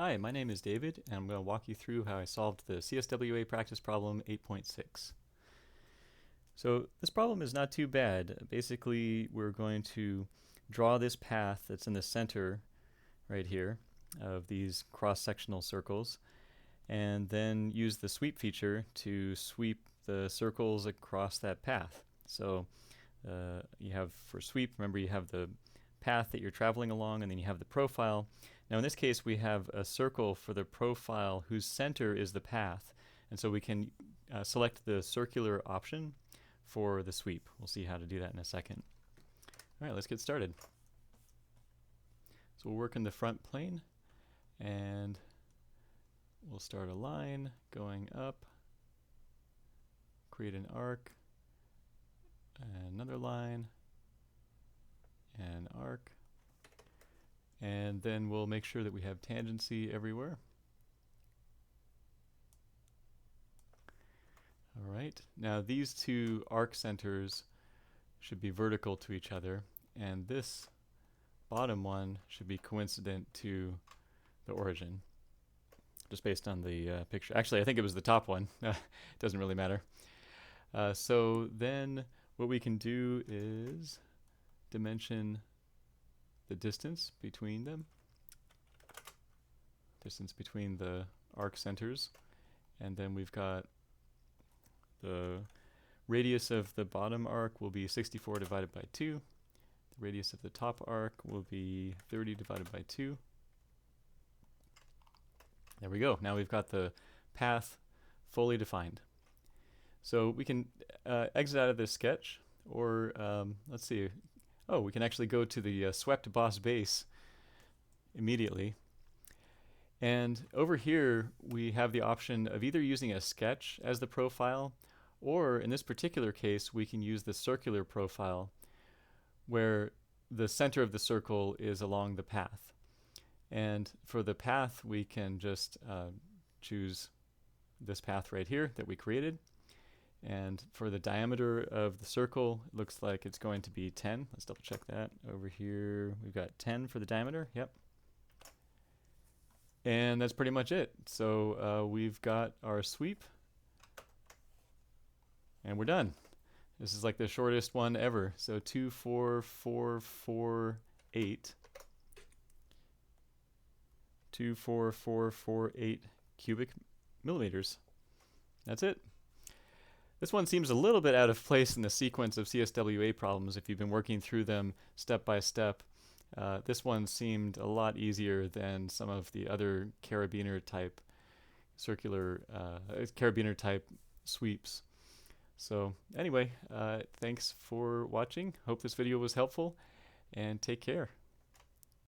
Hi, my name is David, and I'm going to walk you through how I solved the CSWA practice problem 8.6. So this problem is not too bad. Basically, we're going to draw this path that's in the center right here of these cross-sectional circles, and then use the sweep feature to sweep the circles across that path. So you have, for sweep, remember you have the path that you're traveling along, and then you have the profile. Now in this case we have a circle for the profile whose center is the path, and so we can select the circular option for the sweep. We'll see how to do that in a second. Alright, let's get started. So we'll work in the front plane, and we'll start a line going up, create an arc, another line, an arc, and then we'll make sure that we have tangency everywhere. Alright, now these two arc centers should be vertical to each other, and this bottom one should be coincident to the origin, just based on the picture. Actually, I think it was the top one. It doesn't really matter. So then what we can do is dimension the distance between them, distance between the arc centers, and then we've got the radius of the bottom arc will be 64 divided by 2. The radius of the top arc will be 30 divided by 2. There we go. Now we've got the path fully defined. So we can exit out of this sketch, or let's see. Oh, we can actually go to the swept boss base immediately. And over here we have the option of either using a sketch as the profile, or in this particular case we can use the circular profile where the center of the circle is along the path. And for the path we can just choose this path right here that we created. And for the diameter of the circle, it looks like it's going to be 10. Let's double check that. Over here we've got 10 for the diameter. Yep. And that's pretty much it. So we've got our sweep, and we're done. This is like the shortest one ever. So 24448. 24448 cubic millimeters. That's it. This one seems a little bit out of place in the sequence of CSWA problems if you've been working through them step by step. This one seemed a lot easier than some of the other carabiner type circular carabiner type sweeps. So anyway, thanks for watching. Hope this video was helpful, and take care.